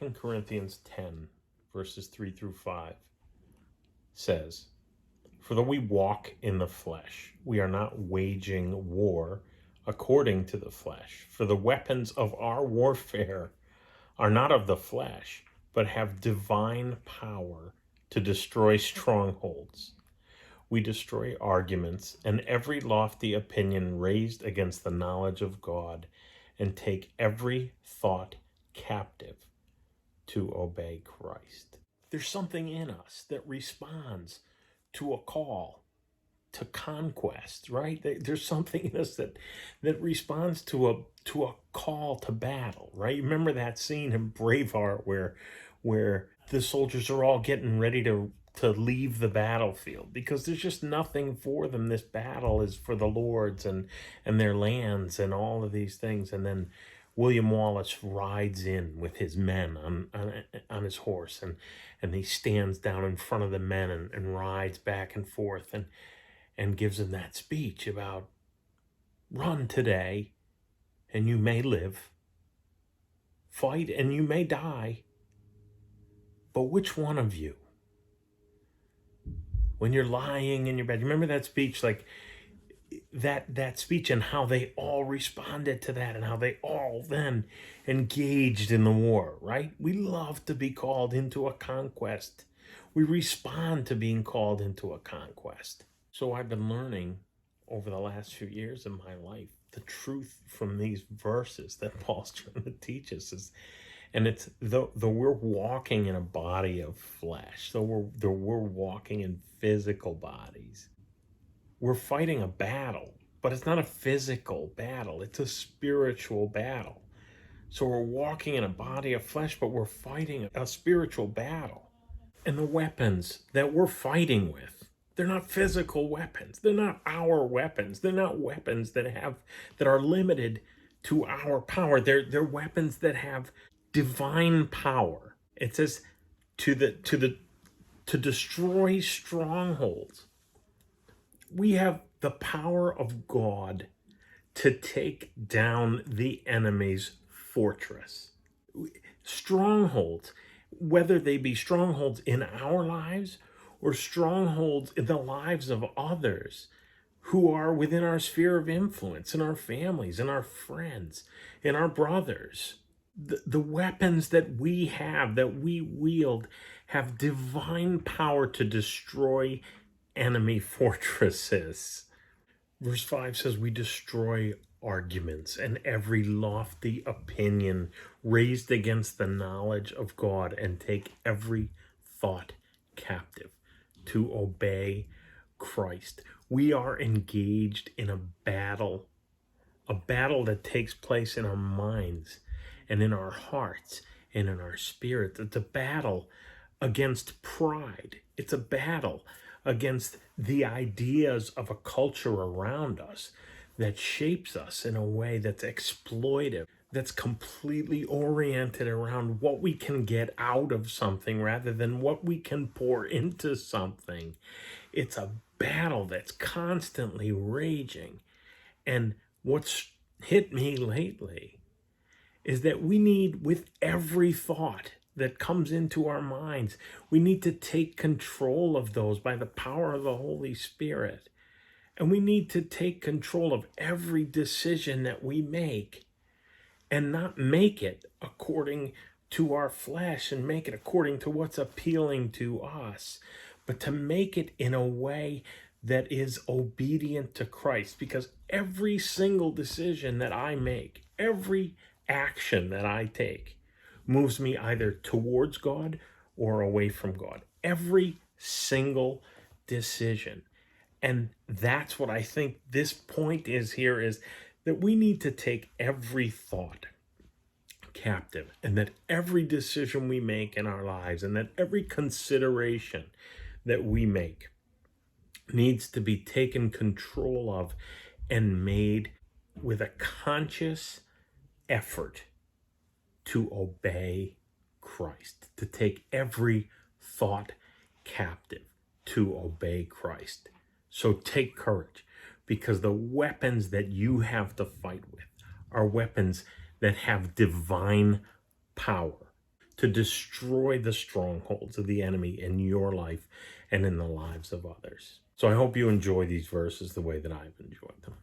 2 Corinthians 10, verses 3 through 5 says, "For though we walk in the flesh, we are not waging war according to the flesh. For the weapons of our warfare are not of the flesh, but have divine power to destroy strongholds. We destroy arguments and every lofty opinion raised against the knowledge of God, and take every thought captive to obey Christ." There's something in us that responds to a call to conquest, right? There's something in us that responds to a call to battle, right? Remember that scene in Braveheart where the soldiers are all getting ready to leave the battlefield because there's just nothing for them. This battle is for the lords and their lands and all of these things. And then William Wallace rides in with his men on his horse, and he stands down in front of the men and rides back and forth and gives them that speech about run today and you may live, fight and you may die, but which one of you? When you're lying in your bed, remember that speech, like that speech, and how they all responded to that and how they all then engaged in the war, right? We love to be called into a conquest. We respond to being called into a conquest. So I've been learning over the last few years in my life the truth from these verses that Paul's trying to teach us and it's though we're walking in a body of flesh, so we're walking in physical bodies. We're fighting a battle, but it's not a physical battle, it's a spiritual battle. So we're walking in a body of flesh, but we're fighting a spiritual battle. And the weapons that we're fighting with, they're not physical weapons. They're not our weapons. They're not weapons that are limited to our power. They're weapons that have divine power. It says to destroy strongholds. We have the power of God to take down the enemy's fortress. Strongholds, whether they be strongholds in our lives or strongholds in the lives of others who are within our sphere of influence, in our families, in our friends, in our brothers. The weapons that we have, that we wield, have divine power to destroy enemy fortresses. Verse 5 says we destroy arguments and every lofty opinion raised against the knowledge of God, and take every thought captive to obey Christ. We are engaged in a battle that takes place in our minds and in our hearts and in our spirit. It's a battle against pride. It's a battle against the ideas of a culture around us that shapes us in a way that's exploitive, that's completely oriented around what we can get out of something rather than what we can pour into something. It's a battle that's constantly raging. And what's hit me lately is that we need, with every thought that comes into our minds, we need to take control of those by the power of the Holy Spirit. And we need to take control of every decision that we make, and not make it according to our flesh and make it according to what's appealing to us, but to make it in a way that is obedient to Christ. Because every single decision that I make, every action that I take, moves me either towards God or away from God. Every single decision. And that's what I think this point is here, is that we need to take every thought captive, and that every decision we make in our lives, and that every consideration that we make needs to be taken control of and made with a conscious effort to obey Christ, to take every thought captive to obey Christ. So take courage, because the weapons that you have to fight with are weapons that have divine power to destroy the strongholds of the enemy in your life and in the lives of others. So I hope you enjoy these verses the way that I've enjoyed them.